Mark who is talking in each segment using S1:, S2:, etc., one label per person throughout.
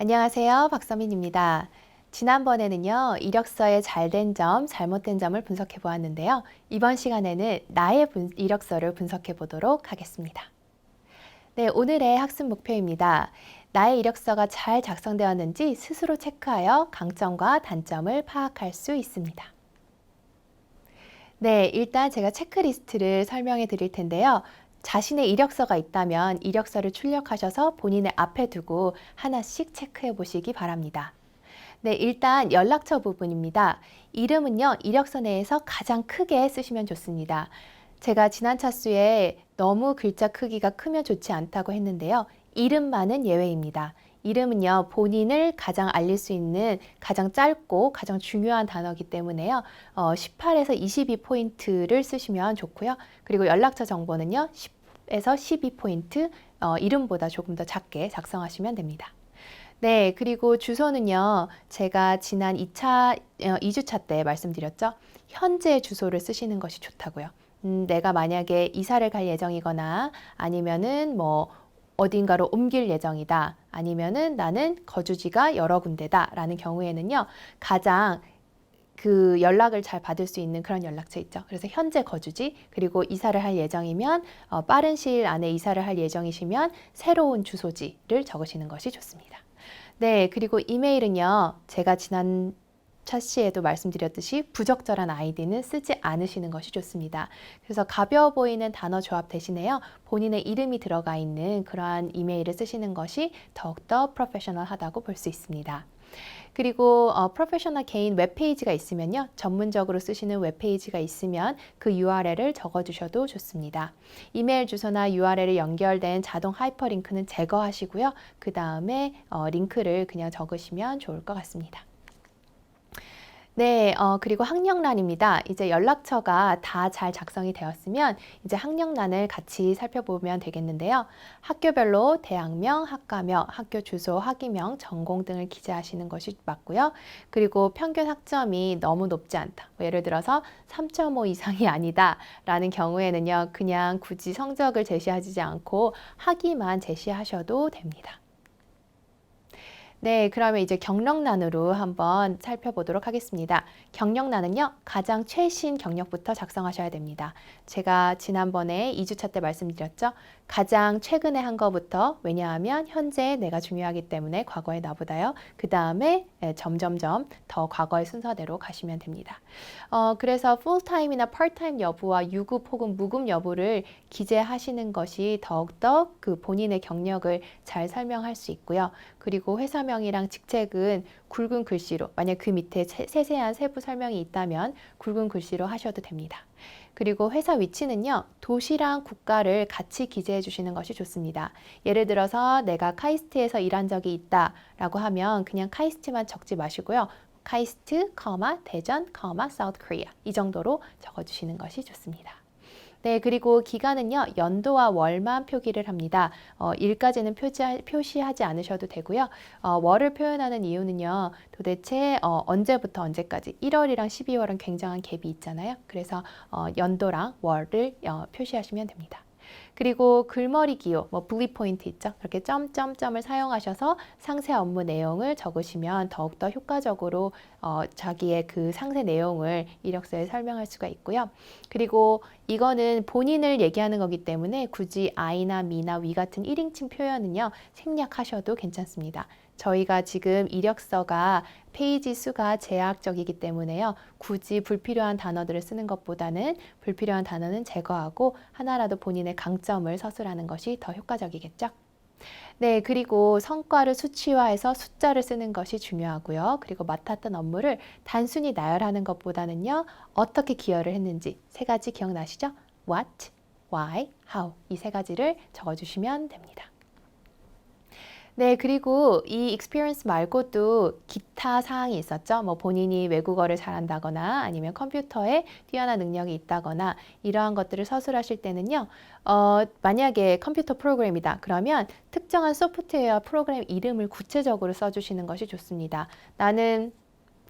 S1: 안녕하세요. 박서민입니다. 지난번에는요, 이력서의 잘된 점, 잘못된 점을 분석해 보았는데요. 이번 시간에는 나의 이력서를 분석해 보도록 하겠습니다. 네, 오늘의 학습 목표입니다. 나의 이력서가 잘 작성되었는지 스스로 체크하여 강점과 단점을 파악할 수 있습니다. 네, 일단 제가 체크리스트를 설명해 드릴 텐데요. 자신의 이력서가 있다면 이력서를 출력하셔서 본인의 앞에 두고 하나씩 체크해 보시기 바랍니다. 네, 일단 연락처 부분입니다. 이름은요, 이력서 내에서 가장 크게 쓰시면 좋습니다. 제가 지난 차수에 너무 글자 크기가 크면 좋지 않다고 했는데요. 이름만은 예외입니다. 이름은요, 본인을 가장 알릴 수 있는 가장 짧고 가장 중요한 단어이기 때문에요. 18에서 22포인트를 쓰시면 좋고요. 그리고 연락처 정보는요, 10에서 12포인트, 이름보다 조금 더 작게 작성하시면 됩니다. 네, 그리고 주소는요, 제가 지난 2주차 때 말씀드렸죠. 현재 주소를 쓰시는 것이 좋다고요. 내가 만약에 이사를 갈 예정이거나 아니면은 어딘가로 옮길 예정이다. 아니면은 나는 거주지가 여러 군데다 라는 경우에는요, 가장 그 연락을 잘 받을 수 있는 그런 연락처 있죠. 그래서 현재 거주지, 그리고 이사를 할 예정이면 빠른 시일 안에 이사를 할 예정이시면 새로운 주소지를 적으시는 것이 좋습니다. 네, 그리고 이메일은요, 제가 지난 차시에도 말씀드렸듯이 부적절한 아이디는 쓰지 않으시는 것이 좋습니다. 그래서 가벼워 보이는 단어 조합 대신에요, 본인의 이름이 들어가 있는 그러한 이메일을 쓰시는 것이 더욱더 프로페셔널하다고 볼 수 있습니다. 그리고 프로페셔널 개인 웹페이지가 있으면요, 전문적으로 쓰시는 웹페이지가 있으면 그 URL을 적어주셔도 좋습니다. 이메일 주소나 URL에 연결된 자동 하이퍼링크는 제거하시고요. 그 다음에 링크를 그냥 적으시면 좋을 것 같습니다. 네, 그리고 학력란입니다. 이제 연락처가 다 잘 작성이 되었으면 이제 학력란을 같이 살펴보면 되겠는데요. 학교별로 대학명, 학과명, 학교 주소, 학위명, 전공 등을 기재하시는 것이 맞고요. 그리고 평균 학점이 너무 높지 않다. 예를 들어서 3.5 이상이 아니다 라는 경우에는요, 그냥 굳이 성적을 제시하지 않고 학위만 제시하셔도 됩니다. 네, 그러면 이제 경력란으로 한번 살펴보도록 하겠습니다. 경력란은요, 가장 최신 경력부터 작성하셔야 됩니다. 제가 지난번에 2주차 때 말씀드렸죠. 가장 최근에 한 거부터, 왜냐하면 현재 내가 중요하기 때문에 과거의 나보다요. 그 다음에 점점점 더 과거의 순서대로 가시면 됩니다. 그래서 풀타임이나 파트타임 여부와 유급 혹은 무급 여부를 기재하시는 것이 더욱더 그 본인의 경력을 잘 설명할 수 있고요. 그리고 회사명이랑 직책은 굵은 글씨로, 만약 그 밑에 세세한 세부 설명이 있다면 굵은 글씨로 하셔도 됩니다. 그리고 회사 위치는요, 도시랑 국가를 같이 기재해 주시는 것이 좋습니다. 예를 들어서 내가 카이스트에서 일한 적이 있다라고 하면 그냥 카이스트만 적지 마시고요. 카이스트, 대전, 사우스 코리아 이 정도로 적어주시는 것이 좋습니다. 네, 그리고 기간은요, 연도와 월만 표기를 합니다. 일까지는 표시하지 않으셔도 되고요. 월을 표현하는 이유는요, 도대체 언제부터 언제까지, 1월이랑 12월은 굉장한 갭이 있잖아요. 그래서 연도랑 월을 표시하시면 됩니다. 그리고 글머리 기호, 블릿 포인트 있죠? 그렇게 점점점을 사용하셔서 상세 업무 내용을 적으시면 더욱더 효과적으로 자기의 그 상세 내용을 이력서에 설명할 수가 있고요. 그리고 이거는 본인을 얘기하는 거기 때문에 굳이 I나 me나 we 같은 1인칭 표현은요, 생략하셔도 괜찮습니다. 저희가 지금 이력서가 페이지 수가 제약적이기 때문에요. 굳이 불필요한 단어들을 쓰는 것보다는 불필요한 단어는 제거하고 하나라도 본인의 강점을 서술하는 것이 더 효과적이겠죠. 네, 그리고 성과를 수치화해서 숫자를 쓰는 것이 중요하고요. 그리고 맡았던 업무를 단순히 나열하는 것보다는요, 어떻게 기여를 했는지 세 가지 기억나시죠? What, Why, How 이 세 가지를 적어주시면 됩니다. 네, 그리고 이 experience 말고도 기타 사항이 있었죠. 본인이 외국어를 잘한다거나 아니면 컴퓨터에 뛰어난 능력이 있다거나 이러한 것들을 서술하실 때는요. 만약에 컴퓨터 프로그램이다. 그러면 특정한 소프트웨어 프로그램 이름을 구체적으로 써주시는 것이 좋습니다. 나는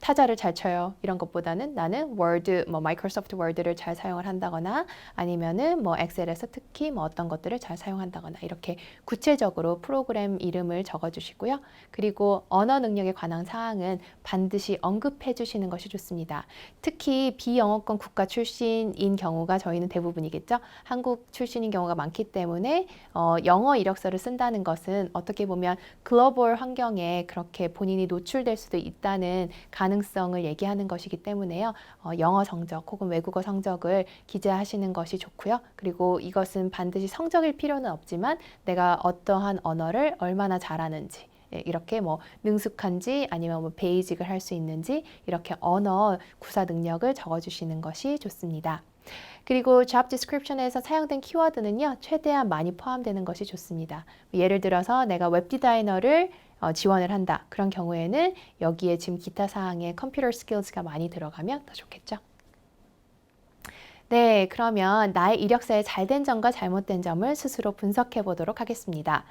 S1: 타자를 잘 쳐요. 이런 것보다는 나는 워드, 뭐 마이크로소프트 워드를 잘 사용을 한다거나 아니면은 뭐 엑셀에서 특히 뭐 어떤 것들을 잘 사용한다거나 이렇게 구체적으로 프로그램 이름을 적어 주시고요. 그리고 언어 능력에 관한 사항은 반드시 언급해 주시는 것이 좋습니다. 특히 비영어권 국가 출신인 경우가 저희는 대부분이겠죠. 한국 출신인 경우가 많기 때문에 영어 이력서를 쓴다는 것은 어떻게 보면 글로벌 환경에 그렇게 본인이 노출될 수도 있다는 가능성을 얘기하는 것이기 때문에요. 영어 성적 혹은 외국어 성적을 기재하시는 것이 좋고요. 그리고 이것은 반드시 성적일 필요는 없지만 내가 어떠한 언어를 얼마나 잘하는지 이렇게 뭐 능숙한지 아니면 뭐 베이직을 할 수 있는지 이렇게 언어 구사 능력을 적어주시는 것이 좋습니다. 그리고 job description에서 사용된 키워드는요, 최대한 많이 포함되는 것이 좋습니다. 예를 들어서 내가 웹 디자이너를 지원을 한다. 그런 경우에는 여기에 지금 기타 사항에 컴퓨터 스킬스가 많이 들어가면 더 좋겠죠. 네, 그러면 나의 이력서에 잘된 점과 잘못된 점을 스스로 분석해 보도록 하겠습니다.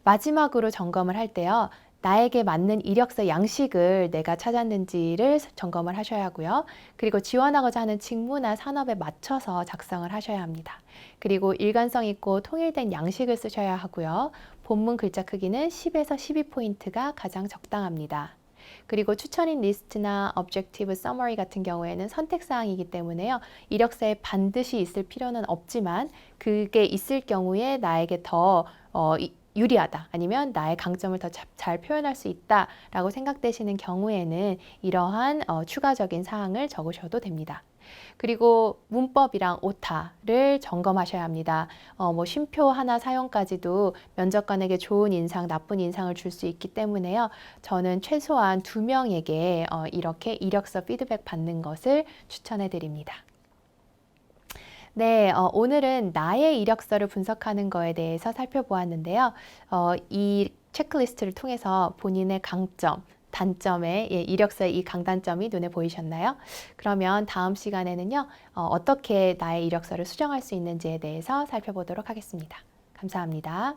S1: 마지막으로 점검을 할 때요. 나에게 맞는 이력서 양식을 내가 찾았는지를 점검을 하셔야 하고요. 그리고 지원하고자 하는 직무나 산업에 맞춰서 작성을 하셔야 합니다. 그리고 일관성 있고 통일된 양식을 쓰셔야 하고요. 본문 글자 크기는 10에서 12포인트가 가장 적당합니다. 그리고 추천인 리스트나 objective summary 같은 경우에는 선택사항이기 때문에요. 이력서에 반드시 있을 필요는 없지만 그게 있을 경우에 나에게 더 유리하다 아니면 나의 강점을 더 잘 표현할 수 있다라고 생각되시는 경우에는 이러한 추가적인 사항을 적으셔도 됩니다. 그리고 문법이랑 오타를 점검하셔야 합니다. 뭐 쉼표 하나 사용까지도 면접관에게 좋은 인상, 나쁜 인상을 줄 수 있기 때문에요. 저는 최소한 2명에게 이렇게 이력서 피드백 받는 것을 추천해 드립니다. 네, 오늘은 나의 이력서를 분석하는 거에 대해서 살펴보았는데요. 이 체크리스트를 통해서 본인의 강점, 단점에 이력서의 이 강단점이 눈에 보이셨나요? 그러면 다음 시간에는요, 어떻게 나의 이력서를 수정할 수 있는지에 대해서 살펴보도록 하겠습니다. 감사합니다.